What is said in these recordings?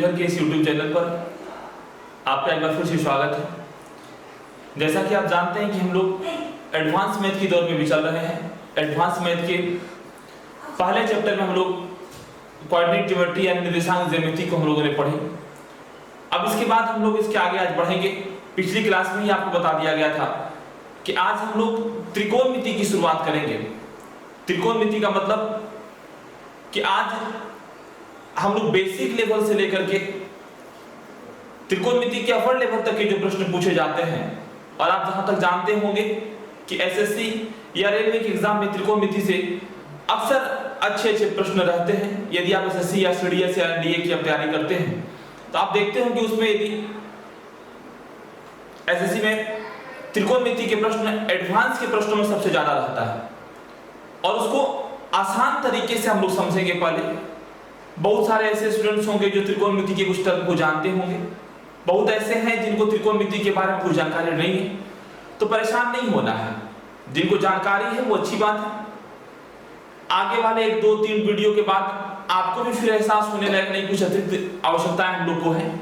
देवघर के इस YouTube channel पर आपका एक बार फिर से स्वागत है। जैसा कि आप जानते हैं कि हम लोग एडवांस मैथ की दौर में भी चल रहे हैं। एडवांस मैथ के पहले चैप्टर में हम लोग कोऑर्डिनेट ज्योमेट्री यानी निर्देशांक ज्यामिति को हम लोगों ने पढ़ी। अब इसके बाद हम लोग इसके आगे आज बढ़ेंगे। पिछली क्लास में ही आपको बता दिया गया था कि आज हम लोग त्रिकोणमिति की शुरुआत करेंगे। त्रिकोणमिति का मतलब कि आज हम लोग बेसिक लेवल से लेकर के त्रिकोणमिति के अपर लेवल तक के जो प्रश्न पूछे जाते हैं, और आप जहां तक जानते होंगे कि एसएससी या रेलवे के एग्जाम में त्रिकोणमिति से अक्सर अच्छे प्रश्न रहते हैं। यदि आप एसएससी या सीडीएस या डीए की तैयारी करते हैं तो आप देखते हो कि उसमें यदि एसएससी में त्रिकोणमिति के प्रश्न एडवांस के प्रश्नों में सबसे ज्यादा रहता है, और उसको आसान तरीके से हम लोग समझेंगे। पहले बहुत सारे ऐसे स्टूडेंट्स होंगे जो त्रिकोणमिति के कुछ टर्म को जानते होंगे, बहुत ऐसे हैं जिनको त्रिकोणमिति के बारे में कुछ जानकारी नहीं है, तो परेशान नहीं होना है। जिनको जानकारी है वो अच्छी बात है। आगे वाले 1, 2, 3 वीडियो के बाद आपको भी फिर एहसास होने लगे नहीं, कुछ अतिरिक्त आवश्यकताएं हम लोग को है।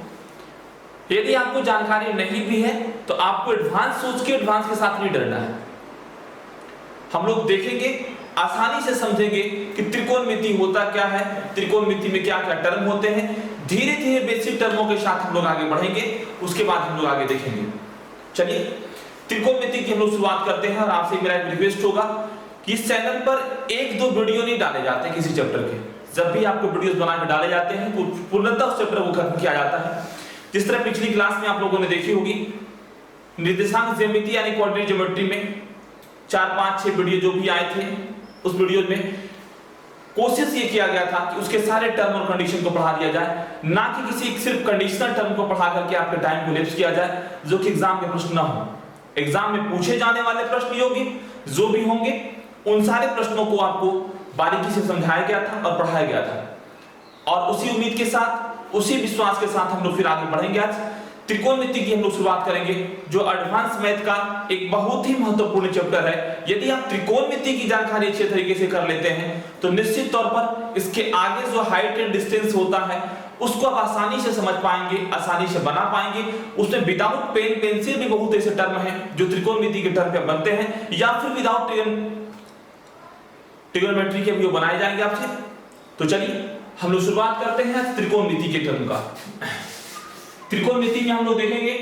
यदि आपको जानकारी नहीं भी है तो आपको एडवांस सोच के एडवांस के साथ नहीं डरना है। हम लोग देखेंगे, आसानी से समझेंगे कि त्रिकोणमिति होता क्या है, त्रिकोणमिति में क्या क्या टर्म होते हैं। धीरे धीरे बेसिक टर्मों के साथ हम लोग आगे बढ़ेंगे, उसके बाद हम लोग आगे देखेंगे। चलिए त्रिकोणमिति की हम लोग शुरुआत करते हैं। और आपसे मेरा एक रिक्वेस्ट होगा कि इस चैनल पर 1-2 वीडियो नहीं डाले जाते किसी चैप्टर के। जब भी आपको वीडियोस बना के डाले जाते हैं तो पूर्णतः उस चैप्टर को खत्म किया जाता है। जिस तरह पिछली क्लास में आप लोगों ने देखी होगी, निर्देशांक ज्यामिति यानी कोऑर्डिनेट ज्योमेट्री में 4, 5, 6 वीडियो जो भी आए थे, उस वीडियो में कोशिश ये किया गया था कि उसके सारे टर्म और कंडीशन को पढ़ा दिया जाए, ना कि किसी सिर्फ कंडीशनल टर्म को पढ़ा करके आपके टाइम को लैप्स किया जाए, जो कि एग्जाम के प्रश्न ना हो। एग्जाम में पूछे जाने वाले प्रश्न योग्य जो भी होंगे, उन सारे प्रश्नों को आपको बारीकी से समझाया गया था और पढ़ाया गया था। और उसी उम्मीद के साथ, उसी विश्वास के साथ हम लोग फिर आगे बढ़ेंगे। आज त्रिकोणमिति की हम लोग शुरुआत करेंगे, जो एडवांस मैथ का एक बहुत ही महत्वपूर्ण चैप्टर है। यदि आप त्रिकोणमिति की जानकारी अच्छे तरीके से कर लेते हैं तो निश्चित तौर पर इसके आगे जो हाइट एंड डिस्टेंस होता है उसको आप आसानी से समझ पाएंगे, आसानी से बना पाएंगे। उसमें विदाउट पेन पेंसिल भी बहुत ऐसे टर्म हैं जो त्रिकोणमिति के टर्म पे बनते हैं, या फिर विदाउट ट्रिग्नोमेट्री के भी बनाए जाएंगे आपसे। तो चलिए हम लोग शुरुआत करते हैं त्रिकोणमिति के टर्म का। त्रिकोणमिति में हम लोग देखेंगे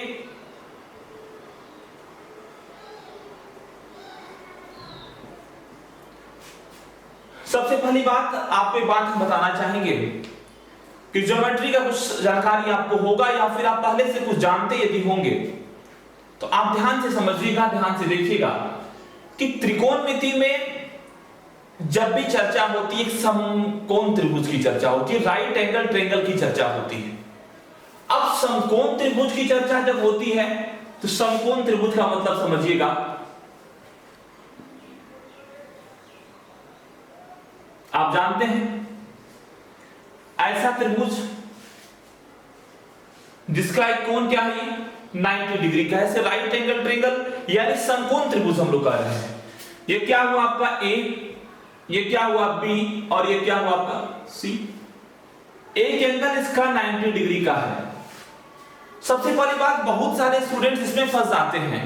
सबसे पहली बात, आपको एक बात हम बताना चाहेंगे कि ज्योमेट्री का कुछ जानकारी आपको होगा, या फिर आप पहले से कुछ जानते यदि होंगे तो आप ध्यान से समझिएगा, ध्यान से देखिएगा कि त्रिकोणमिति में जब भी चर्चा होती है समकोण त्रिभुज की चर्चा होती है, राइट एंगल ट्रायंगल की चर्चा होती है। अब समकोण त्रिभुज की चर्चा जब होती है तो समकोण त्रिभुज का मतलब समझिएगा, आप जानते हैं ऐसा त्रिभुज जिसका एक कोण क्या है, 90 डिग्री का है। राइट एंगल ट्रायंगल यानी समकोण त्रिभुज हम लोग कह रहे हैं। ये क्या हुआ आपका ए, ये क्या हुआ बी, और ये क्या हुआ आपका सी। एक एंगल इसका 90 डिग्री का है। सबसे पहली बात, बहुत सारे स्टूडेंट्स इसमें फंस जाते हैं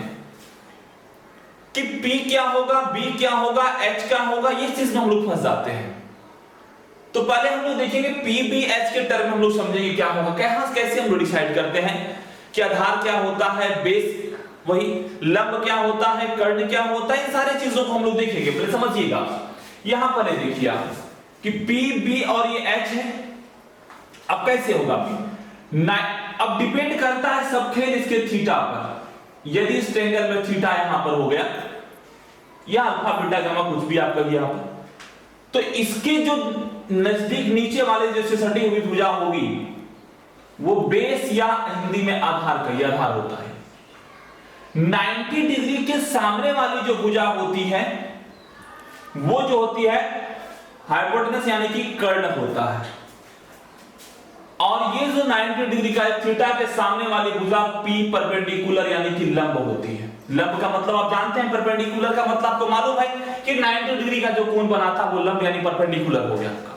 कि P क्या होगा, B क्या होगा, H क्या होगा, ये चीज में हम लोग फंस जाते हैं। तो पहले हम लोग देखेंगे P, B, H के टर्म हम लोग समझेंगे क्या होगा, कैसे हम लोग डिसाइड करते हैं कि आधार क्या होता है, बेस वही, लंब क्या होता है, कर्ण क्या होता है, इन सारी चीजों को हम लोग देखेंगे। पहले समझिएगा, यहां पर है देखिए आप कि P, B और ये H है। अब कैसे होगा P? अब डिपेंड करता है सब खेल इसके थीटा पर। यदि इस ट्रायंगल में थीटा यहां पर हो गया, या अल्फा बीटा गामा कुछ भी आपका यहां पर, तो इसके जो नजदीक नीचे वाले जैसे सटी हुई भुजा होगी वो बेस या हिंदी में आधार का, यह आधार होता है। 90 डिग्री के सामने वाली जो भुजा होती है वो जो होती है हाइपोटेनस यानी कि कर्ण होता है। और ये जो 90 डिग्री का थीटा के सामने वाली भुजा P परपेंडिकुलर यानी कि लंब होती है। लंब का मतलब आप जानते हैं, परपेंडिकुलर का मतलब आपको मालूम है कि 90 डिग्री का जो कोण बना था वो लंब यानी परपेंडिकुलर हो गया आपका।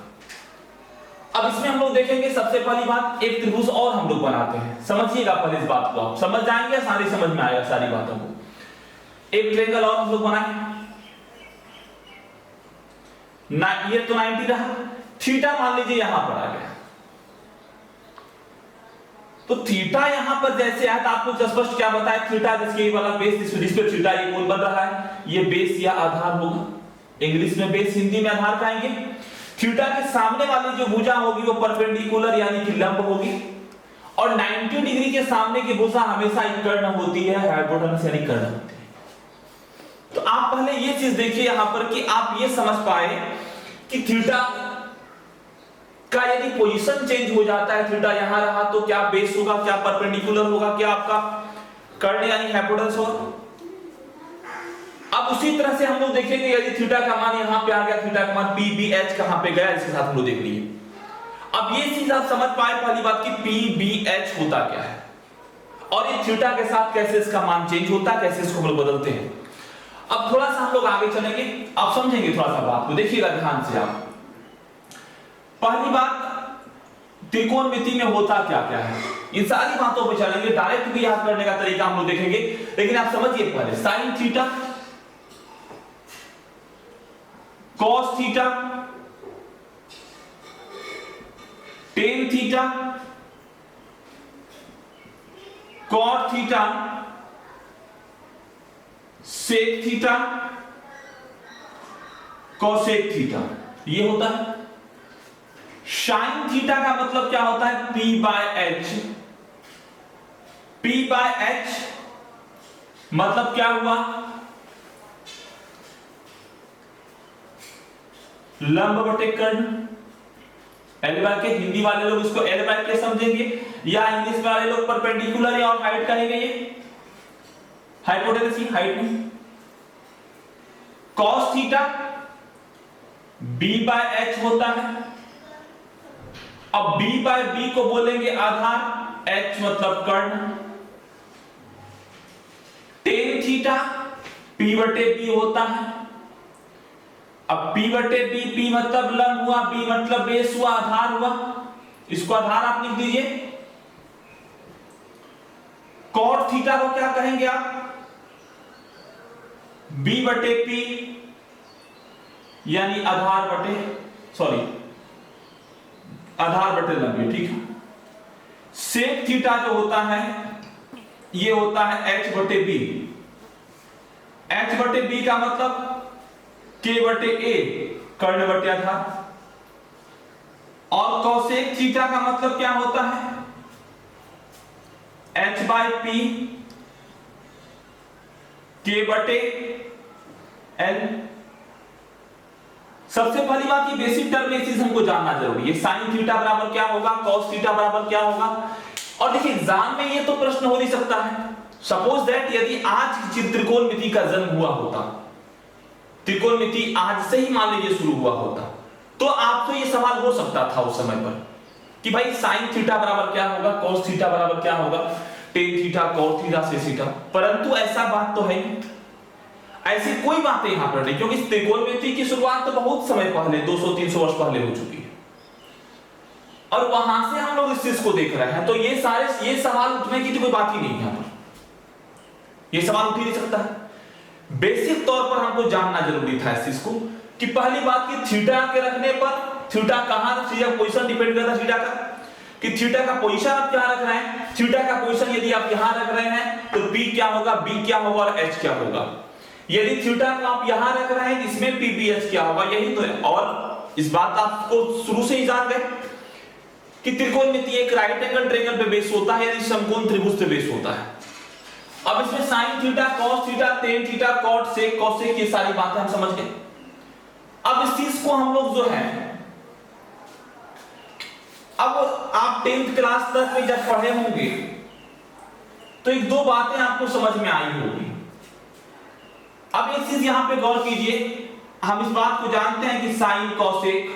अब इसमें हम लोग देखेंगे सबसे पहली बात, एक त्रिभुज और हम लोग बनाते हैं। समझिएगा पहले इस बात को, आप समझ जाएंगे, सारी समझ में आएगा सारी बातों को। एक ट्रायंगल और हम लोग बनाए ना, ये तो 90 रहा, थीटा मान लीजिए यहां पर आ गया, तो थीटा यहां पर जैसे आया तो आपको स्पष्ट क्या बताया, थीटा जिसके ये वाला बेस, जिस पे थीटा ये कोण बन रहा है, ये बेस या आधार होगा। इंग्लिश में बेस, हिंदी में आधार कहेंगे। थीटा के सामने वाली जो भुजा होगी वो परपेंडिकुलर यानी कि लंब होगी, और 90 डिग्री के सामने की भुजा हमेशा एक कर्ण होती है, हाइपोटेनस यानी कर्ण होती है। तो आप पहले ये चीज देखिए यहां पर कि आप ये समझ पाए कि थीटा का यदि पोजीशन चेंज हो जाता है, थीटा यहां रहा तो क्या बेस होगा, क्या परपेंडिकुलर होगा, क्या आपका कर्ण यानी हाइपोटेनस होगा। अब उसी तरह से हम लोग देखेंगे यदि थीटा का मान यहां पे आ गया, थीटा का मान PBH कहां पे गया, इसके साथ हम लोग देख लिए। अब ये चीज आप समझ पाए पहली बात कि PBH होता क्या है, और ये थीटा के साथ कैसे इसका मान चेंज होता है, कैसे इसको हम लोग बदलते हैं। अब थोड़ा सा हम लोग आगे चलेंगे, आप समझेंगे थोड़ा सा बात को, देखिएगा ध्यान से आप। पहली बात, त्रिकोणमिति में होता क्या क्या है, इन सारी बातों पर चलेंगे। डायरेक्ट भी याद करने का तरीका हम लोग देखेंगे, लेकिन आप समझिए पहले sine theta, cos theta, tan theta, cot theta, sec theta, cosec theta, ये होता है। साइन थीटा का मतलब क्या होता है, P/H। P/H मतलब क्या हुआ, लंब बटे कर्ण। L/K, हिंदी वाले लोग इसको L/K समझेंगे, या इंग्लिश वाले लोग परपेंडिकुलर और हाइट कहेंगे, ये हाइपोटेनस की हाइट में। cos थीटा B/H होता है। अब B/B को बोलेंगे आधार, H मतलब कर्ण। टेन थीटा P/B होता है। अब P/B, P मतलब लंब हुआ, B मतलब बेस हुआ, आधार हुआ, इसको आधार आप लिख दीजिए। cot थीटा को क्या कहेंगे आप, B/P यानी आधार बटे लंबी, ठीक है। सेक थीटा जो होता है ये होता है H/B। H/B का मतलब K/A, कर्ण बटे आधार। और कोसेक थीटा का मतलब क्या होता है, H/P K/L। सबसे पहली बात, ये बेसिक टर्म में चीज हमको जानना जरूरी है। साइन थीटा बराबर क्या होगा, कॉस थीटा बराबर क्या होगा। और देखिए एग्जाम में ये तो प्रश्न हो नहीं सकता है। सपोज दैट यदि आज त्रिकोणमिति का जन्म हुआ होता, त्रिकोणमिति आज से ही मान लीजिए शुरू हुआ होता, तो आपसे ये सवाल हो सकता था उस समय पर कि भाई साइन थीटा बराबर क्या होगा, कॉस थीटा बराबर क्या होगा, tan theta, cot theta, sec theta. परंतु ऐसा बात तो है, ऐसी कोई बातें यहां पर नहीं, क्योंकि त्रिकोणमिति की शुरुआत तो बहुत समय पहले 200-300 वर्ष पहले हो चुकी है, और वहां से हम लोग इस चीज को देख रहे हैं। तो ये सवाल उठने की तो कोई बात ही नहीं यहां पर, ये सवाल उठ ही नहीं सकता है। बेसिक तौर पर हमको जानना जरूरी था इस चीज को कि पहली बात कि थीटा के रखने पर, थीटा कहां, थीटा पोजीशन डिपेंड करता है थीटा का, कि थीटा का पोजीशन आप क्या रख रहे हैं। थीटा का पोजीशन यदि आप यहां रख रहे हैं तो P क्या होगा, B क्या होगा और H क्या होगा। यदि थीटा को आप यहां रख रहे हैं इसमें PBH क्या होगा, यही तो है। और इस बात आपको शुरू से ही जान गए कि त्रिकोणमिति एक राइट एंगल ट्रायंगल पे बेस होता है, यदि समकोण त्रिभुज पे बेस होता है। अब इसमें sine theta, cos theta, tan theta, cot, sec, cosec, ये सारी बातें हम समझ गए। अब इस चीज को हम लोग जो है, अब आप 10th क्लास तक में जब पढ़े होंगे तो एक दो बातें आपको समझ में आई होगी। अब एक चीज यहां पे गौर कीजिए, हम इस बात को जानते हैं कि साइन कोसेक,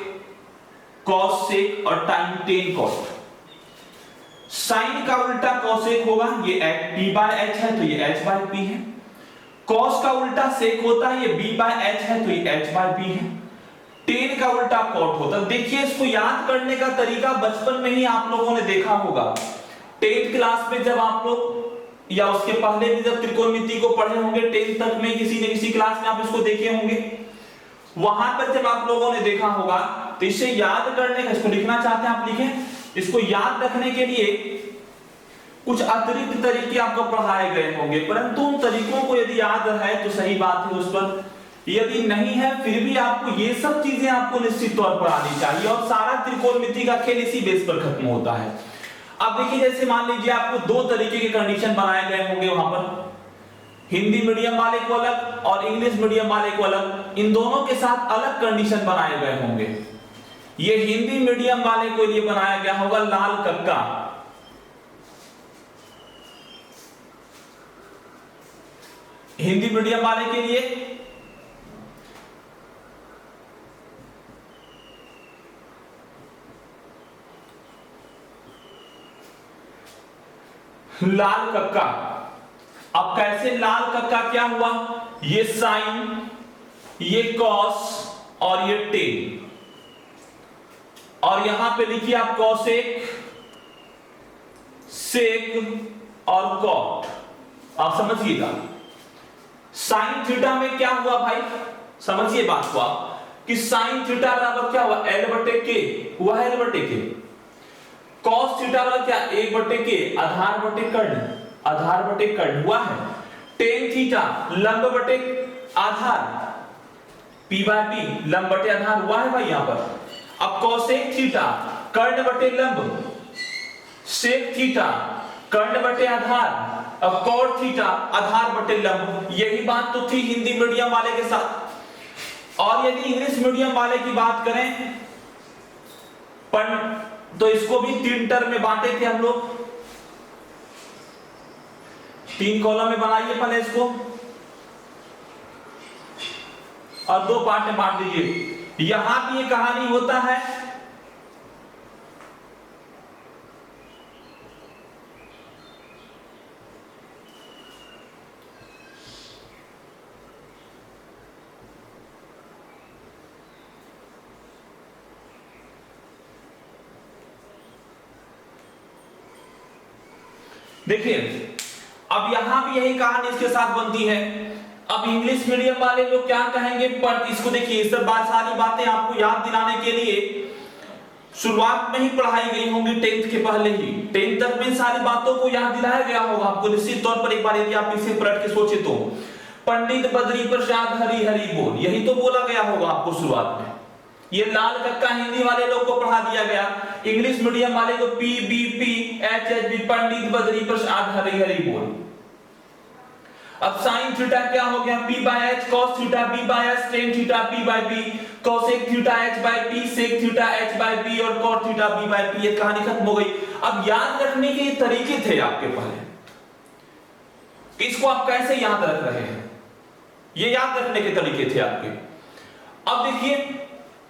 कॉस सेक और टाइम टेन कॉट। साइन का उल्टा कोसेक होगा, ये P/H है तो ये H/P है। कॉस का उल्टा सेक होता है, ये B/H है तो ये H/P है। 10 का उल्टा कॉट होता है। देखिए इसको याद करने का तरीका बचपन में ही आप लोगों ने देखा होगा। 10th क्लास में जब आप लोग या उसके पहले भी जब त्रिकोणमिति को पढ़े होंगे 10th तक में किसी न किसी क्लास में आप इसको देखे होंगे, वहां पर जब आप लोगों ने देखा होगा तो इसे याद करने का, इसको लिखना चाहते हैं आप लिखें, इसको याद रखने के लिए कुछ अतिरिक्त तरीके आपको पढ़ाए गए होंगे, परंतु उन तरीकों को यदि याद है तो सही बात है उस पर, यदि नहीं है फिर भी आपको ये सब चीजें आपको निश्चित तौर पर आनी चाहिए और सारा त्रिकोणमिति का खेल इसी बेस पर खत्म होता है। अब देखिए जैसे मान लीजिए आपको दो तरीके के कंडीशन बनाए गए होंगे वहां पर, हिंदी मीडियम वाले को अलग और इंग्लिश मीडियम वाले को अलग, इन दोनों के साथ अलग कंडीशन बनाए गए होंगे। ये हिंदी मीडियम वाले के लिए बनाया गया होगा लाल कक्का, हिंदी मीडियम वाले के लिए लाल कक्का। अब कैसे लाल कक्का क्या हुआ, ये साइन, ये कॉस और ये टेन, और यहां पे लिखिए आप कॉसेक, सेक और कॉट। आप समझिएगा साइन थीटा में क्या हुआ भाई, समझिए बात को आप कि साइन थीटा बराबर क्या हुआ, एल बटे के हुआ है, एल बटे के। कॉस थीटा बराबर क्या, एक बटे के आधार बटे कर्ण, आधार बटे कर्ण हुआ है। टेन थीटा लंब बटे आधार, पी बाय पी लंब बटे आधार हुआ है भाई यहां पर। अब कॉसेक थीटा कर्ण बटे लंब, सेक थीटा कर्ण बटे आधार, अब कॉट थीटा आधार बटे लंब। यही बात तो थी हिंदी मीडियम वाले के साथ। और यदि इंग्लिश मीडियम वाले की बात करें तो इसको भी 3 टर्म में बांटे थे हम लोग, 3 कॉलम में बनाइए पहले इसको और 2 पार्ट में बांट दीजिए। यहां भी ये कहानी होता है, देखिए अब यहां भी यही कहानी इसके साथ बनती है। अब इंग्लिश मीडियम वाले लोग क्या कहेंगे, पर इसको देखिए सब सारी बातें आपको याद दिलाने के लिए शुरुआत में ही पढ़ाई गई होंगी 10th के पहले ही, 10th तक में सारी बातों को याद दिलाया गया होगा आपको निश्चित तौर पर। एक बार यदि आप इसे पलट के सोचे तो पंडित बद्री प्रसाद हरि हरि बोल, यही तो बोला गया होगा आपको शुरुआत में। ये लाल कक्का हिंदी वाले लोग को पढ़ा दिया गया, इंग्लिश मीडियम वाले को P B P H H B Pandit Badri Prasad Hari Hari बोल। अब साइन थीटा क्या हो गया, p by h, cos theta b by h, tan theta p by b, cosec theta h by p, sec theta h by b और cot theta b by p. ये कहानी खत्म हो गई। अब याद रखने के तरीके थे आपके पहले, इसको आप कैसे याद रख रहे हैं, ये याद रखने के तरीके थे आपके। अब देखिए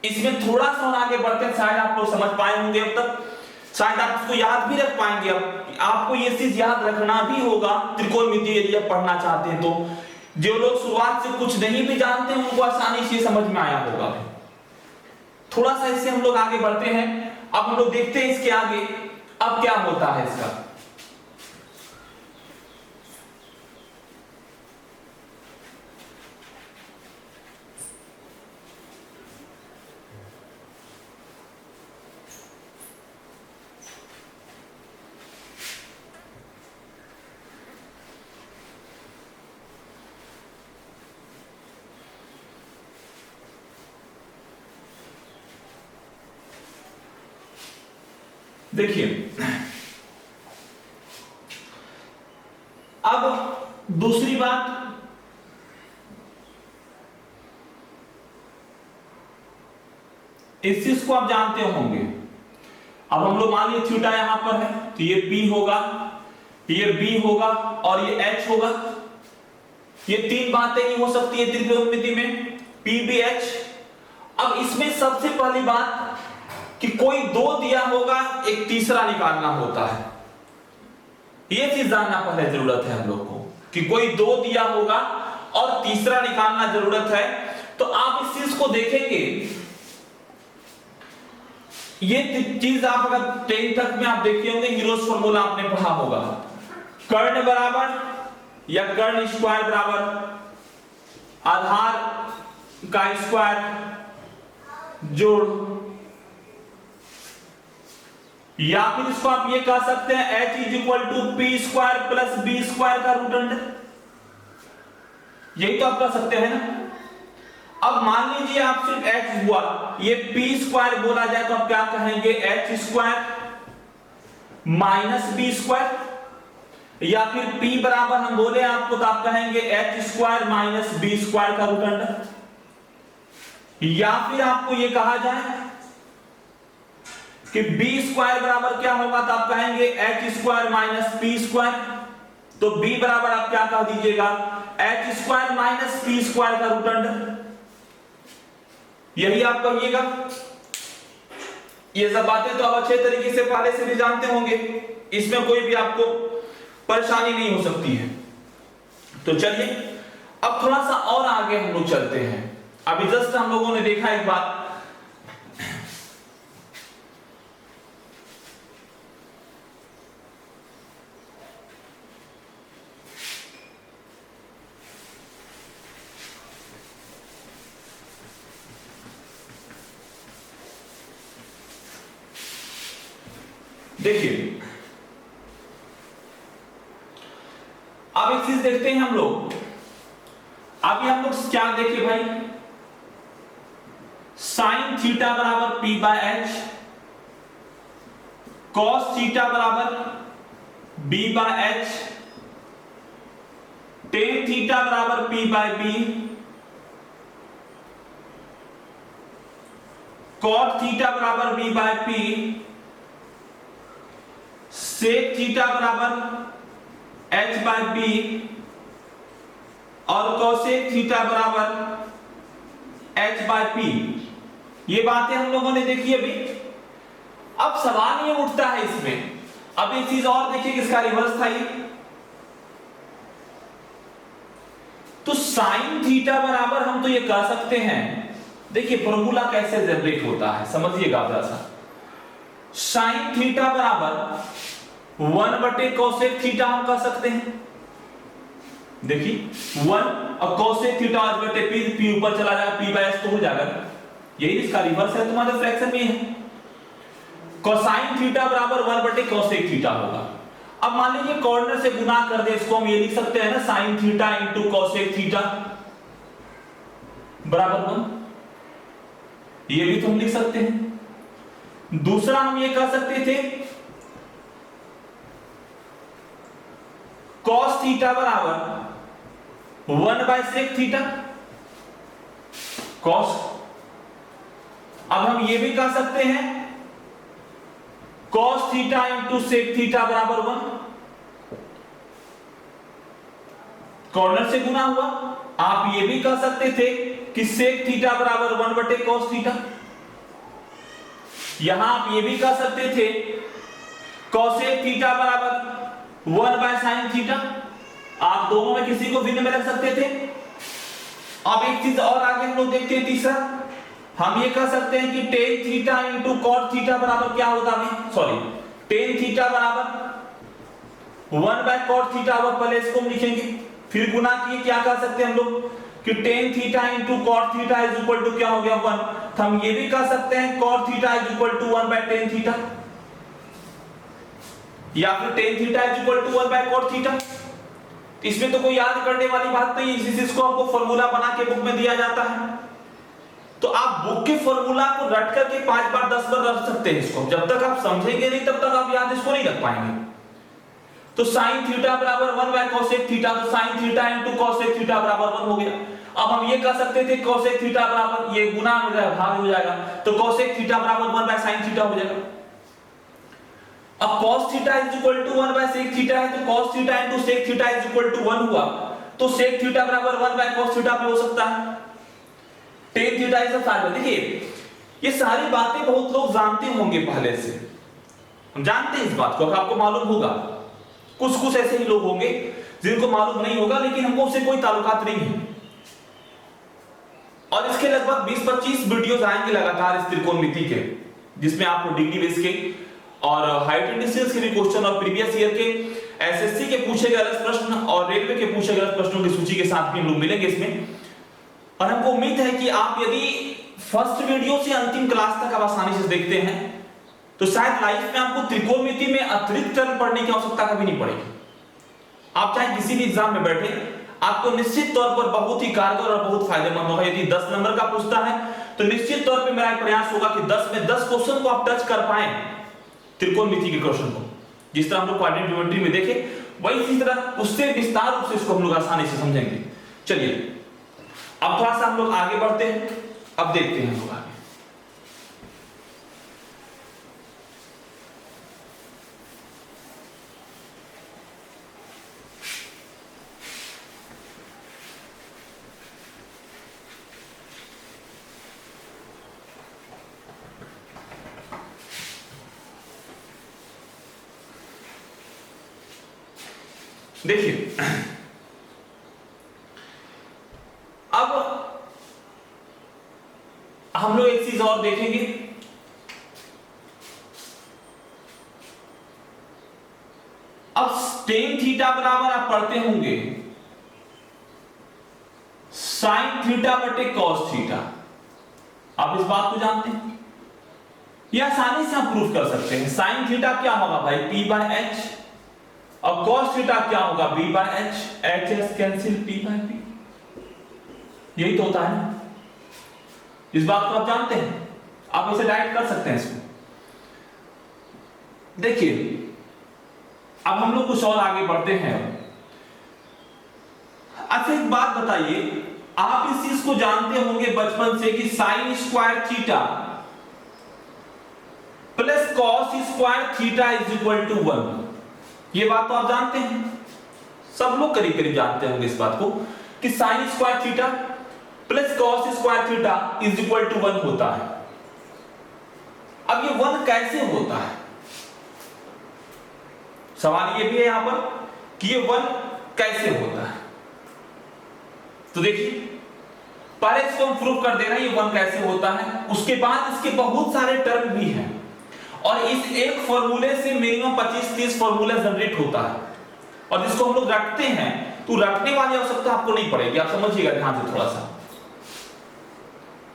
इसमें थोड़ा सा और आगे बढ़ते हैं, शायद आप लोग समझ पाए होंगे अब तक, शायद आप इसको याद भी रख पाएंगे। अब आपको ये चीज याद रखना भी होगा त्रिकोणमिति यदि आप पढ़ना चाहते हैं तो। जो लोग शुरुआत से कुछ नहीं भी जानते हैं उनको आसानी से समझ में आया होगा। थोड़ा सा इससे हम लोग आगे बढ़ते हैं। अब हम लोग देखते हैं इसके आगे अब क्या होता है इसका। देखिए अब दूसरी बात, इस चीज को आप जानते होंगे। अब हम लोग मान लीजिए थीटा यहां पर है तो ये P होगा, ये B होगा और ये H होगा। ये 3 बातें ही हो सकती है त्रिकोणमिति में, P B H। अब इसमें सबसे पहली बात कि कोई 2 दिया होगा, एक तीसरा निकालना होता है। ये चीज जानना पहले जरूरत है हम लोग को कि कोई 2 दिया होगा और तीसरा निकालना जरूरत है। तो आप इस चीज को देखेंगे ये चीज आप अगर 10 तक में आप देखे होंगे, हीरोज फॉर्मूला आपने पढ़ा होगा, कर्ण बराबर या कर्ण स्क्वायर बराबर आधार का स्क्वायर जोड़, या फिर इसको आप ये कह सकते हैं h is equal to P square plus B square का रूट अंडर, यही तो आप कह सकते हैं ना। अब मान लीजिए आप सिर्फ h हुआ, ये p स्क्वायर बोला जाए तो आप क्या कहेंगे, h square minus B square, या फिर p बराबर हम बोले आपको तो आप कहेंगे h square minus B square का रूट अंडर, या फिर आपको ये कहा जाए कि b स्क्वायर बराबर क्या होगा तो आप कहेंगे h square minus P square, तो b बराबर आप क्या कह दीजिएगा, h square minus P square का रूट अंडर, यही आप कहिएगा। ये सब बातें तो आप अच्छे तरीके से पहले से भी जानते होंगे, इसमें कोई भी आपको परेशानी नहीं हो सकती है। तो चलिए अब थोड़ा सा और आगे हम लोग चलते हैं। अभी जस्ट हम लोगों ने देखा एक बात, देखिए अब एक चीज देखते हैं हम लोग, अभी हम लोग क्या देखे भाई, साइन थीटा बराबर p by h, cos theta बराबर b by h, tan theta बराबर p by b, cot theta बराबर b by p, sec theta बराबर h बाय बी, और कोसेक थीटा बराबर h बाय पी। ये बातें हम लोगों ने देखी अभी। अब सवाल ये उठता है इसमें, अब एक चीज और देखिए, किसका रिवर्स था ये, तो साइन थीटा बराबर हम तो ये कह सकते हैं, देखिए फॉर्मूला कैसे जनरेट होता है समझिएगा जरा सा, साइन थीटा बराबर 1 बटे कोसेक थीटा हम कह सकते हैं, देखिए 1 और कोसेक थीटा आज बटे पी, पी ऊपर चला जाएगा, पी बाय एस तो हो जाएगा, यही इसका रिवर्स है, तुम्हारे फ्रैक्शन में है। कोसाइन थीटा बराबर 1 बटे कोसेक थीटा होगा। अब मान लीजिए कॉर्नर से गुना कर दे, इसको हम ये लिख सकते हैं ना, sine theta into cosec theta बराबर 1, ये भी तो हम लिख सकते हैं। दूसरा हम ये कह सकते थे cos थीटा बराबर 1 बाय सेक थीटा cos। अब हम ये भी कह सकते हैं cos theta into sec theta बराबर 1, कॉर्नर से गुना हुआ। आप ये भी कह सकते थे कि सेक थीटा बराबर 1 बटे cos थीटा, यहां आप ये भी कह सकते थे cosec थीटा बराबर 1 बाय साइन थीटा, आप दोनों में किसी को भिन्न में रख सकते थे। अब एक चीज और आगे हम लोग देखते हैं, तीसरा हम ये कह सकते हैं कि tan theta into cot theta बराबर क्या होता है, सॉरी टेन थीटा बराबर 1 बाय कॉट थीटा हुआ, पहले इसको हम लिखेंगे, फिर गुना किए क्या कह सकते हैं हम लोग कि tan theta into cot theta is equal to क्या हो गया 1। तो हम ये भी कह सकते हैं cot theta is equal to 1 by tan theta, या फिर tan theta is equal to 1 by cot theta. इसमें तो कोई याद करने वाली बात नहीं, इसी चीज को आपको फॉर्मूला बना के बुक में दिया जाता है, तो आप बुक के फॉर्मूला को रट करके 5 बार 10 बार रख सकते हैं इसको, जब तक आप समझेंगे नहीं तब तक आप याद इसको नहीं रख पाएंगे। तो साइन थीटा बराबर 1 बाय कोसेक थीटा, तो sine theta into cosec theta बराबर 1 हो गया। अब हम ये कह सकते थे कोसेक थीटा बराबर, ये गुना हो जाएगा भाग हो जाएगा, तो कोसेक थीटा बराबर 1 बाय साइन थीटा हो जाएगा। अब cos theta is equal to 1 by sec theta है, तो cos theta into sec theta is equal to 1 हुआ, तो सेक थीटा बराबर 1 बाय cos थीटा भी हो सकता है। Ten theta is formula. देखिए ये सारी बातें बहुत लोग जानते होंगे पहले से, हम जानते हैं इस बात को, आपको मालूम होगा, कुछ ऐसे ही लोग होंगे जिनको मालूम नहीं होगा, लेकिन हमको उससे कोई ताल्लुकात नहीं है। और इसके लगभग 20-25 वीडियोस आएंगे लगातार इस त्रिकोणमिति के, जिसमें आपको डिग्री बेस के और हाइट एंड डिस्टेंस के भी क्वेश्चन और प्रीवियस ईयर के एसएससी के पूछे गए अलग प्रश्न और रेलवे के पूछे गए अलग प्रश्नों की सूची के साथ भी हम लोग मिलेंगे इसमें। और हमको उम्मीद है कि आप यदि फर्स्ट वीडियो से अंतिम क्लास तक आप आसानी से देखते हैं तो शायद लाइफ में आपको त्रिकोणमिति में अतिरिक्त टर्म पढ़ने की आवश्यकता कभी नहीं पड़ेगी। आप चाहे किसी भी एग्जाम में बैठे, आपको निश्चित तौर पर बहुत ही कारगर और बहुत फायदेमंद होगा। यदि 10 नंबर का पूछता है तो निश्चित तौर पे मेरा प्रयास होगा कि 10 में 10 क्वेश्चन को आप टच कर पाए त्रिकोणमिति के क्वेश्चन को। जिस तरह हम लोग क्वाड्रेंट ज्योमेट्री में देखे वही इसी तरह उससे विस्तार रूप से इसको हम लोग आसानी से समझेंगे। चलिए अब थोड़ा सा हम लोग आगे बढ़ते हैं, अब देखते हैं हम लोग आगे। देखिए अब हम लोग एक चीज और देखेंगे। अब टेन थीटा बराबर आप पढ़ते होंगे साइन थीटा बटे कॉस थीटा। आप इस बात को जानते हैं, यह आसानी से आप प्रूफ कर सकते हैं। साइन थीटा क्या होगा भाई, पी बाय एच, और cos थीटा क्या होगा, b by H, H S cancel, p by p। यही तो होता है ना, इस बात को आप जानते हैं, आप इसे डायरेक्ट कर सकते हैं इसको। देखिए अब हम लोग कुछ और आगे बढ़ते हैं। अच्छा एक बात बताइए, आप इस चीज को जानते होंगे बचपन से कि sine square theta plus cos square theta is equal to 1। ये बात तो आप जानते हैं, सब लोग करीब करीब जानते होंगे इस बात को कि sine square theta plus cos square theta is equal to 1 होता है। अब ये 1 कैसे होता है, सवाल ये भी है यहां पर कि ये 1 कैसे होता है। तो देखिए पहले इसको हम प्रूफ कर दे रहे हैं ये 1 कैसे होता है, उसके बाद इसके बहुत सारे टर्म भी हैं और इस एक फॉर्मूले से मिनिमम 25-30 फॉर्मूला जनरेट होता है और जिसको हम लोग रखते हैं तो रखने वाली आवश्यकता आपको नहीं पड़ेगी। आप समझिएगा ध्यान से थोड़ा सा।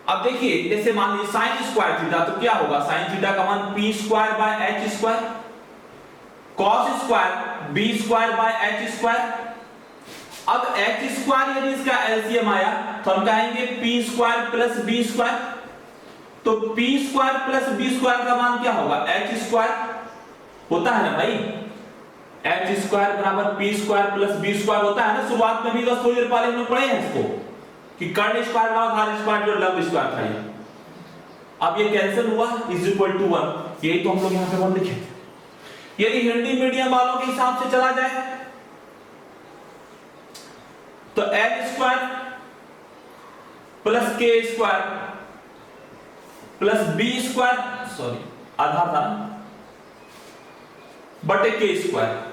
अब देखिए जैसे मान लीजिए साइन स्क्वायर थीटा, तो क्या होगा, साइन थीटा का मान p square by H square, cos square b square by H square. अब एच स्क्वायर यदि इसका एलसीएम आया तो हम कहेंगे p square plus b square. तो p square plus b square का मान क्या होगा, h स्क्वायर होता है ना भाई, h स्क्वायर बराबर p square plus b square होता है ना। शुरुआत में भी बस थोड़ी देर पहले हमने पढ़े हैं इसको कि कर्ण स्क्वायर बराबर r स्क्वायर जो लंब स्क्वायर था ये। अब ये कैंसिल हुआ इज इक्वल टू 1, यही तो हम लोग यहां पे 1 लिखे थे। यदि हिंदी मीडियम वालों के हिसाब से चला जाए तो l square plus k square plus b square, sorry आधा था बटे k स्क्वायर।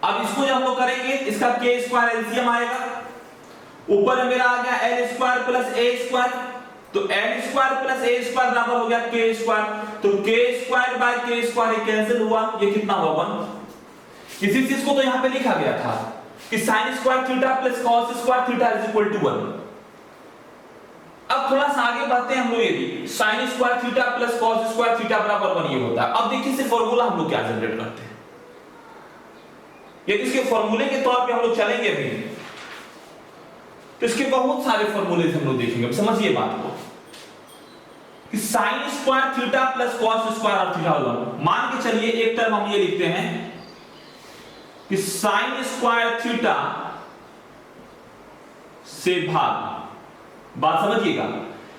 अब इसको जब हम लोग करेंगे इसका k स्क्वायर एलसीएम आएगा, ऊपर में मेरा आ गया l square plus a square, तो l square plus a square बराबर हो गया k स्क्वायर। तो k square by k square ये कैंसिल हुआ, ये कितना हुआ 1। इसी चीज को तो यहां पे लिखा गया था कि sin square theta plus cos square theta is equal to 1। अब थोड़ा सा आगे बढ़ते हैं हम लोग, यदि sin square theta plus cos square theta बराबर 1 ये होता है। अब देखिए इसे फार्मूला हम लोग क्या जनरेट करते हैं। यदि इसके फार्मूले के तौर पे हम लोग चलेंगे अभी तो इसके बहुत सारे फार्मूले हम लोग देखेंगे। समझिए बात को कि sin square theta plus cos square और थीटा होगा। मान के चलिए एक टर्म हम ये लिखते हैं कि sin स्क्वायर थीटा से भाग, बात समझिएगा,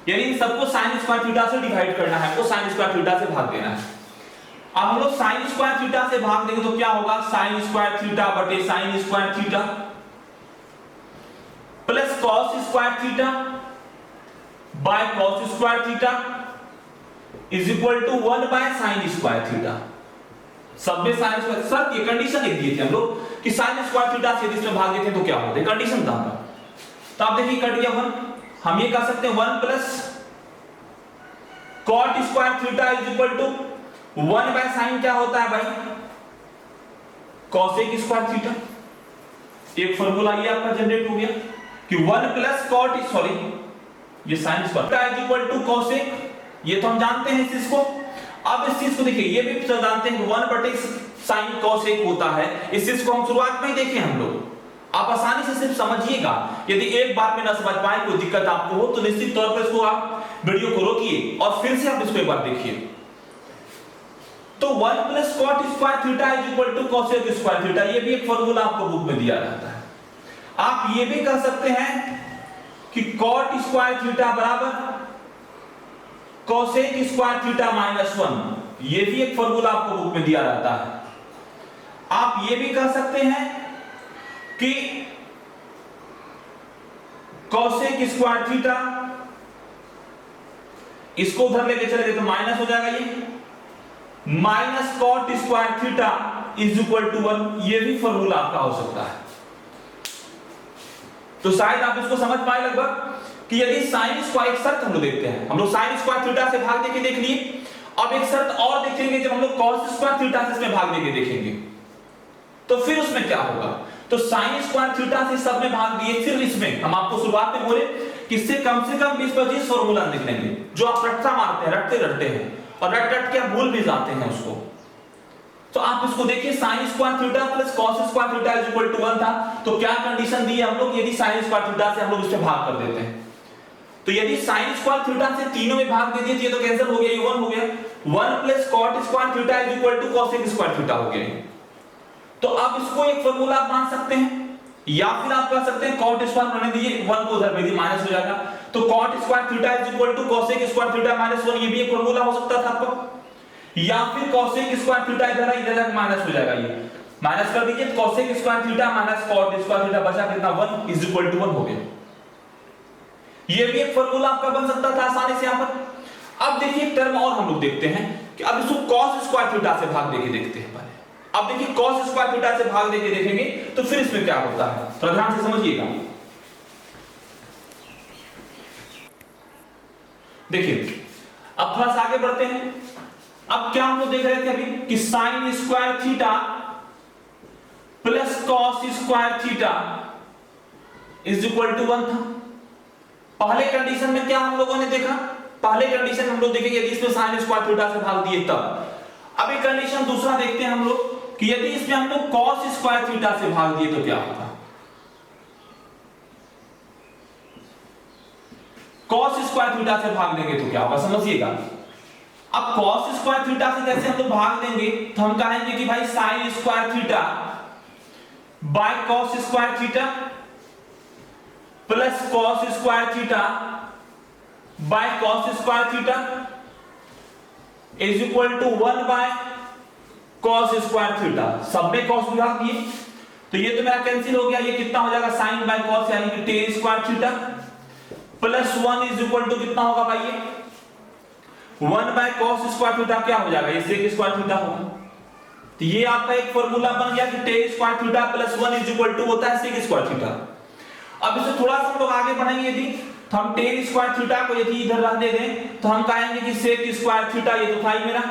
यानी सबको sin स्क्वायर थीटा से डिवाइड करना है, हमको sin स्क्वायर थीटा से भाग देना है। अब हम लोग sin स्क्वायर थीटा से भाग देंगे तो क्या होगा, sin स्क्वायर थीटा बटे sin square theta plus cos square theta by cos square theta is equal to 1 by sin square theta. सब में sin स्क्वायर, सर ये कंडीशन लिख दिए थे हम लोग कि sin स्क्वायर थीटा से इसमें भाग देते तो क्या होता, कंडीशन था। तो आप देखिए कट गया 1, हम ये कह सकते हैं 1 plus cot square theta is equal to 1 by sine क्या होता है भाई, कॉसेक स्क्वायर थीटा। एक फॉर्मूला ये आपका जनरेट हो गया कि 1 प्लस कॉट, सॉरी ये sine square is equal to cosec, ये तो हम जानते हैं इस चीज को। अब इस चीज को देखिए, ये भी तो जानते हैं कि 1 साइन कॉसेक होता है। इस चीज को हम शुरुआत में ही देखे हम लोग, आप आसानी से सिर्फ समझिएगा। यदि एक बार में ना समझ पाए, कोई दिक्कत आपको हो, तो निश्चित तौर पर इसको आप वीडियो को रोकिए और फिर से आप इसको एक बार देखिए। तो 1 plus cot square theta is equal to cosec square theta, ये भी एक फॉर्मूला आपको बुक में दिया रहता है। आप ये भी कह सकते हैं कि कॉट स्क्वायर थीटा बराबर कॉसेक स्क्वायर थीटा माइनस 1, ये भी एक फॉर्मूला आपको बुक में दिया रहता है। आप ये भी कह सकते हैं कि कॉसेक स्क्वायर थीटा, इसको उधर लेके चले गए तो माइनस हो जाएगा, ये minus cot square theta is equal to 1, ये भी फॉर्मूला आपका हो सकता है। तो शायद आप इसको समझ पाए लगभग कि यदि साइन स्क्वायर, एक शर्त हम लोग देखते हैं, हम लोग साइन स्क्वायर थीटा से भाग देके देख लिए। अब एक शर्त और देखेंगे, जब हम लोग कॉस स्क्वायर थीटा से इसमें भाग देके देखेंगे तो फिर उसमें क्या होगा। तो साइन स्क्वायर थीटा से सब में भाग दिए, फिर इसमें हम आपको शुरुआत में बोले कि इससे कम 20-25 फॉर्मूला निकलेंगे जो आप रट्टा मारते हैं, रटते हैं और रट के आप भूल भी जाते हैं उसको। तो आप इसको देखिए, sine square theta plus cos square theta is equal to 1 था। तो क्या कंडीशन दी है हम लोग, यदि साइन स्क्वायर थीटा से हम लोग इससे भाग कर देते हैं, तो यदि साइन स्क्वायर थीटा से तीनों में भाग दे दिए तो ये तो कैंसिल हो गया, ये 1 हो गया। 1 plus cot square theta is equal to cosec square theta हो गया। तो अब इसको एक फॉर्मूला आप मान सकते हैं, या फिर आप कह सकते हैं कॉट स्क्वायर होने दीजिए, 1 को उधर भेज दिए, माइनस हो जाएगा। तो cot square theta is equal to cosec square theta minus 1, ये भी एक फॉर्मूला हो सकता था आपका। या फिर कॉसेक स्क्वायर थीटा इधर जाकर माइनस हो जाएगा, ये माइनस कर दीजिए, cosec square theta minus cot square theta बचा कितना, 1 इज इक्वल टू 1 हो गया। ये भी एक फॉर्मूला आपका बन सकता था आसानी से यहां पर। अब देखिए एक टर्म और हम लोग देखते हैं कि अब इसको cos स्क्वायर थीटा से भाग देके देखते हैं पहले। अब देखिए cos स्क्वायर थीटा से भाग देके देखेंगे तो फिर इसमें क्या होता है, थोड़ा ध्यान से समझिएगा। देखिए अब थोड़ा सा आगे बढ़ते हैं। अब क्या हम लोग देख रहे थे अभी कि sine square theta plus cos square theta is equal to 1 था। पहले कंडीशन में क्या हम लोगों ने देखा, पहले कंडीशन हम लोग देखेंगे यदि इसमें साइन स्क्वायर थीटा से भाग दिए तब। अब एक कंडीशन दूसरा देखते हैं हम लोग कि यदि इसमें हम लोग cos स्क्वायर थीटा से भाग दिए तो क्या होगा। cos स्क्वायर थीटा से भाग देंगे तो क्या होगा, समझिएगा। अब cos स्क्वायर थीटा से जैसे हम लोग भाग देंगे तो हम कहेंगे कि भाई sine square theta by cos square theta plus cos square theta by cos square theta is equal to 1 by cos square theta. सब में cos विभाग दिए तो ये तो मेरा कैंसिल हो गया, ये कितना हो जाएगा sin बाय cos यानी कि tan square theta plus 1 is equal to कितना होगा भाई, ये 1 बाय cos स्क्वायर थीटा क्या हो जाएगा, ये sec स्क्वायर थीटा होगा। तो ये आपका एक फॉर्मूला बन गया कि tan square theta plus 1 is equal to होता है sec स्क्वायर थीटा। अब इसे थोड़ा सा हम लोग आगे बढ़ेंगे, यदि तो हम tan स्क्वायर थीटा को यदि इधर रहने दें तो हम कहेंगे कि sec स्क्वायर थीटा, ये तो था ही मेरा,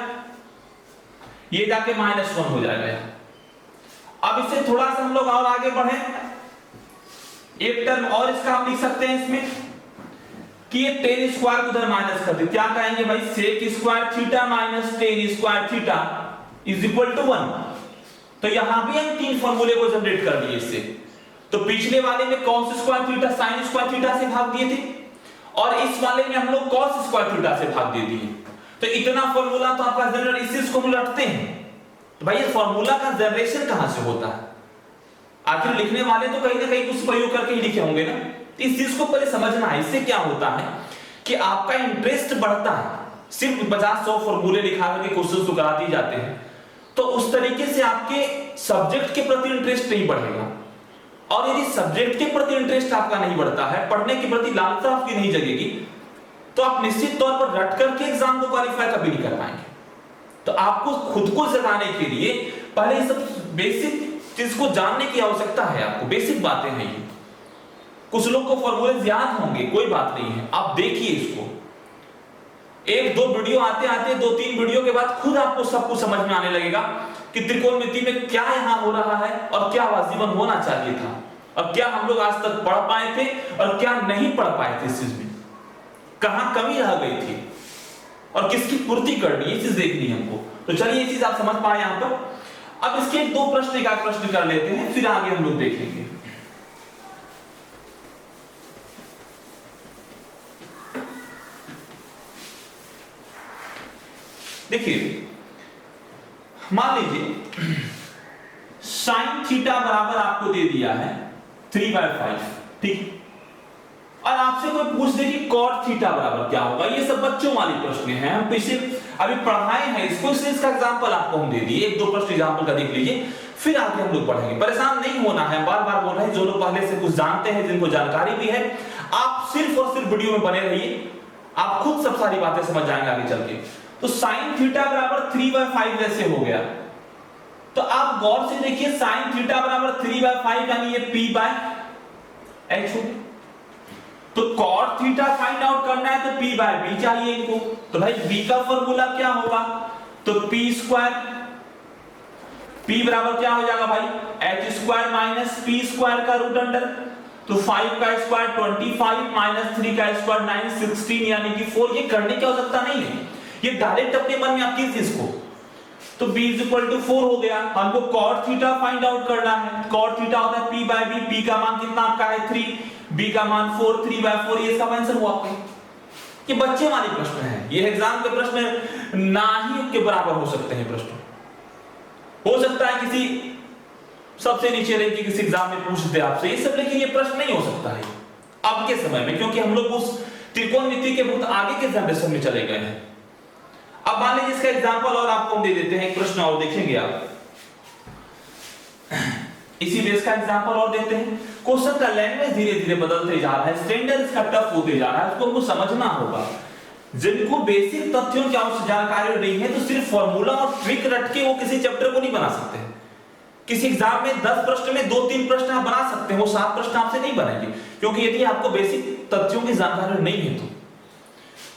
ये जाके -1 हो जाएगा। अब इसे थोड़ा सा हम लोग और आगे बढ़े, एक टर्म और इसका हम लिख सकते हैं इसमें कि ये tan स्क्वायर को उधर माइनस कर दे, क्या कहेंगे भाई sec square theta minus tan square theta is equal to 1। तो यहां भी हम तीन फॉर्मूले को जनरेट कर लिए इससे। तो पिछले वाले में cos square theta sin square theta से भाग दिए थे और इस वाले में हम लोग cos स्क्वायर थीटा से भाग दे दिए। तो इतना फॉर्मूला तो आपका जनरल, इसी को हम रटते हैं। तो भाई ये फॉर्मूला का जनरेशन कहां से होता है, आखिर लिखने वाले तो कहीं ना कहीं कुछ प्रयोग करके ही लिखे होंगे ना। तो इस चीज को पहले समझना है। इससे क्या होता है कि आपका इंटरेस्ट बढ़ता है। सिर्फ 50-100 फॉर्मूले लिखा करके क्वेश्चन तो करा दिए जाते हैं तो उस तरीके से आपके सब्जेक्ट के प्रति इंटरेस्ट नहीं बढ़ेगा। और यदि सब्जेक्ट के प्रति इंटरेस्ट आपका नहीं बढ़ता है, पढ़ने के प्रति लालसा आपकी नहीं जगेगी, तो आप निश्चित तौर पर रट करके एग्जाम को क्वालिफाई कभी नहीं कर पाएंगे। तो आपको खुद को जगाने के लिए पहले ये सब बेसिक चीज को जानने की आवश्यकता है। आपको बेसिक बातें हैं ये। कुछ लोग को फॉर्मूले याद होंगे, कोई बात नहीं है, आप देखिए इसको। एक दो वीडियो आते आते 2-3 वीडियो के बाद खुद आपको सब कुछ समझ में आने लगेगा कि त्रिकोणमिति में क्या यहां हो रहा है और क्या वाजिबन होना चाहिए था और क्या हम लोग आज तक पढ़ पाए थे और क्या नहीं पढ़ पाए थे, इस चीज में कहां कमी रह गई थी और किसकी पूर्ति करनी, ये चीज देखनी है हमको। तो चलिए ये चीज आप समझ पाए यहां पर। अब इसके दो प्रश्न एक आध प्रश्न कर लेते हैं, फिर आगे हम लोग देखेंगे। देखिए मान लीजिए साइन थीटा बराबर आपको दे दिया है 3/5, ठीक, और आपसे कोई पूछ दे कि कॉट थीटा बराबर क्या होगा। ये सब बच्चों वाली प्रश्न हैं, हम पीछे अभी पढ़ाए हैं इसको, इसलिए इसका एग्जांपल आपको हम दे दिए। एक दो प्रश्न एग्जांपल का देख लीजिए, फिर आगे हम लोग पढ़ेंगे। परेशान नहीं होना है, बार बार बोल रहे हैं, जो लोग पहले से कुछ जानते हैं, जिनको जानकारी भी है, आप सिर्फ और सिर्फ वीडियो में बने रहिए, आप खुद सब सारी बातें समझ जाएंगे आगे चल के। तो साइन थीटा बराबर 3/5 जैसे हो गया, तो आप गौर से देखिए साइन थीटा बराबर 3/5 यानी ये p/h हो। तो कॉट थीटा फाइंड आउट करना है तो p/b चाहिए इनको। तो भाई b का फार्मूला क्या होगा, तो p², p बराबर क्या हो जाएगा भाई, h² माइनस p² का रूट अंडर, तो 5 का स्क्वायर 25 माइनस 3 का स्क्वायर 9, 16 यानी कि 4। ये करने की आवश्यकता नहीं है, ये डायरेक्ट अपने मन में आप किस चीज को, तो b = 4 हो गया। हमको cot थीटा फाइंड आउट करना है, cot थीटा होता है p/b, p का मान कितना आपका है 3, b का मान 4, 3/4, ये इसका आंसर हुआ आपका। ये बच्चे वाले प्रश्न हैं, ये एग्जाम के प्रश्न ना ही के बराबर हो सकते हैं प्रश्न। हो सकता है किसी सबसे नीचे रैंक के किसी एग्जाम में पूछ दे आपसे ये सब, लेकिन ये प्रश्न नहीं हो सकता है अब के समय में, क्योंकि हम लोग उस त्रिकोणमिति के बहुत आगे के जनरेशन में चले गए हैं। अब मान लीजिए इसका एग्जांपल और आपको हम दे देते हैं, एक प्रश्न और देखेंगे आप, इसी बेस का एग्जांपल और देते हैं। क्वेश्चन का लैंग्वेज धीरे धीरे बदलते जा रहा है, स्टैंडर्ड इसका टफ होते जा रहा है, उसको हमको समझना होगा। जिनको बेसिक तथ्यों की आवश्यक जानकारी नहीं है, तो सिर्फ फॉर्मूला और ट्रिक रट के वो किसी चैप्टर को नहीं बना सकते। किसी एग्जाम में 10 प्रश्न में 2-3 प्रश्न आप बना सकते हैं, वो 7 प्रश्न आपसे नहीं बनेंगे, क्योंकि यदि आपको बेसिक तथ्यों की जानकारी नहीं है तो।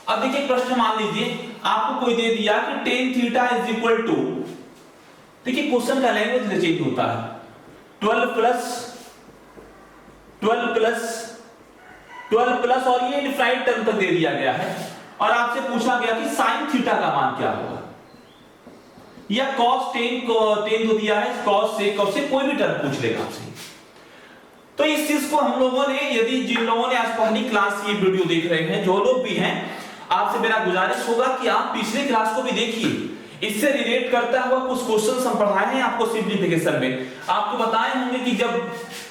अब देखिए प्रश्न मान लीजिए आपको कोई दे दिया कि tan theta is equal to, देखिए क्वेश्चन का लैंग्वेज चेंज होता है, 12 प्लस और ये डिफाइंड टर्म तक दे दिया गया है, और आपसे पूछा गया कि sin थीटा का मान क्या होगा, या cos tan तो दिया है, cos से कोई भी टर्म पूछ लेगा आपसे। तो इस चीज को हम लोगों ने, यदि जिन लोगों ने आज पहली क्लास ये वीडियो देख रहे हैं, जो लोग भी हैं, आपसे मेरा गुजारिश होगा कि आप पिछली क्लास को भी देखिए। इससे रिलेट करता हुआ कुछ क्वेश्चंस हम पढ़ाए हैं आपको सिंपलीफिकेशन में। आपको बताए होंगे कि जब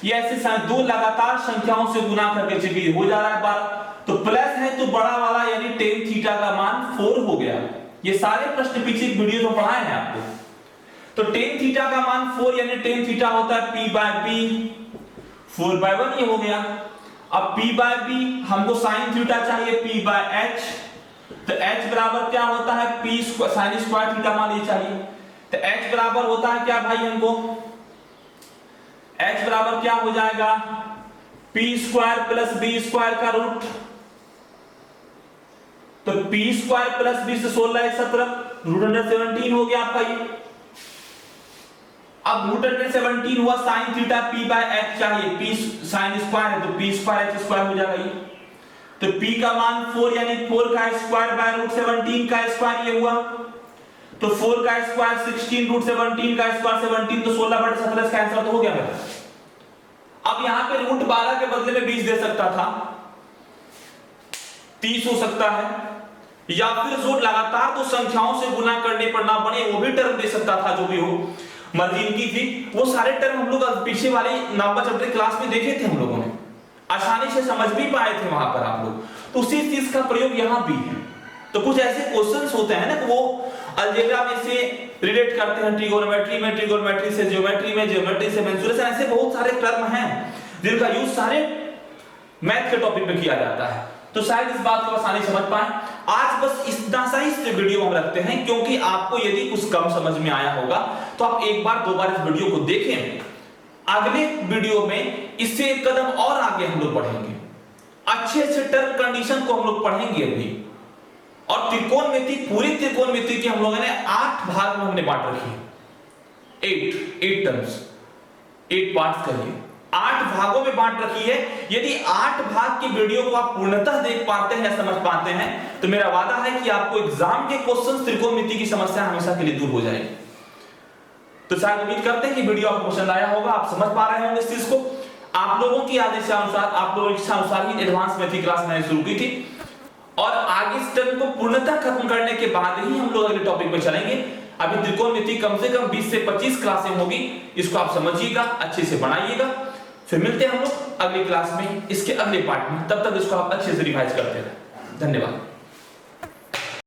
ये ऐसे दो लगातार संख्याओं से गुना करके चलिए हो जा रहा है बार, तो प्लस है तो बड़ा वाला यानी tan थीटा का मान 4 हो गया। ये सारे प्रश्न पीछे वीडियो में पढ़ाए हैं आपको। तो tan थीटा का मान 4 यानी tan थीटा होता है p/b 4/1, ये हो गया। अब p/b हमको sin थीटा चाहिए p/h, तो h बराबर क्या होता है p sin स्क्वायर थीटा मान लीजिए चाहिए, तो h बराबर होता है क्या भाई, हमको h बराबर क्या हो जाएगा p² + b² का रूट, तो p² + b से 16 17 √17 हो गया आपका ये। अब √17 हुआ, sin थीटा p/h चाहिए, p sin स्क्वायर है तो p²h² हो जाएगा ये। तो p का मान 4 यानी 4 का स्क्वायर बाय √17 का स्क्वायर ये हुआ, तो 4 का स्क्वायर 16 √17 का स्क्वायर 17, तो 16/17 का आंसर तो हो गया मेरा। अब यहां पे √12 के बदले में 20 दे सकता था, 30 हो सकता है, या फिर जो लगातार दो संख्याओं से गुना करने पर ना बने वो भी टर्म दे सकता था, जो भी हो मर्जी इनकी थी। वो सारे टर्म हम लोग पीछे वाले नंबर चैप्टर क्लास में देखे थे, हम लोगों ने आसानी से समझ भी पाए थे वहां पर आप लोग। तो उसी चीज का प्रयोग यहां भी है। तो कुछ ऐसे क्वेश्चंस होते हैं ना, वो अलजेब्रा में से रिलेट करते हैं, ट्रिगोनोमेट्री में, ट्रिगोनोमेट्री से ज्योमेट्री में, ज्योमेट्री से मेंसुरेशन, ऐसे बहुत सारे टर्म हैं जिनका यूज सारे मैथ के टॉपिक पे किया जाता है। तो शायद इस बात को आसानी समझ पाए। आज बस इतना सा ही इस वीडियो में हम रखते हैं, क्योंकि आपको यदि कुछ कम समझ में आया होगा तो आप एक बार 2 बार इस वीडियो को देखें। अगले वीडियो में इससे एक कदम और आगे हम लोग बढ़ेंगे, अच्छे टर्म कंडीशन को हम लोग पढ़ेंगे अभी। और त्रिकोणमिति, पूरी त्रिकोणमिति की हम लोगों ने 8 भाग में हमने बांट रखी है। 8 टर्म्स, 8 पार्ट्स करिए, 8 भागों में बांट रखी है। यदि 8 भाग की वीडियो को आप पूर्णतः देख पाते हैं या समझ पाते हैं तो मेरा वादा है कि आपको एग्जाम के क्वेश्चन त्रिकोणमिति की समस्या हमेशा के लिए दूर हो जाएगी। तो शायद उम्मीद करते हैं कि वीडियो आपको पसंद आया होगा, आप समझ पा रहे होंगे इस चीज को। आप लोगों की आदेश अनुसार, आप लोगों की इच्छा अनुसार ही एडवांस मैथ की क्लास मैंने शुरू की थी और आगे इस टर्म को पूर्णतः खत्म करने के बाद ही हम लोग अगले टॉपिक पे चलेंगे। अभी त्रिकोणमिति कम से कम 20 से 25 क्लासें होगी, इसको आप समझिएगा, अच्छे से बनाइएगा। फिर मिलते हैं हम लोग अगली क्लास में इसके अगले पार्ट में, तब तक इसको आप अच्छे से रिवाइज करते रहें। धन्यवाद।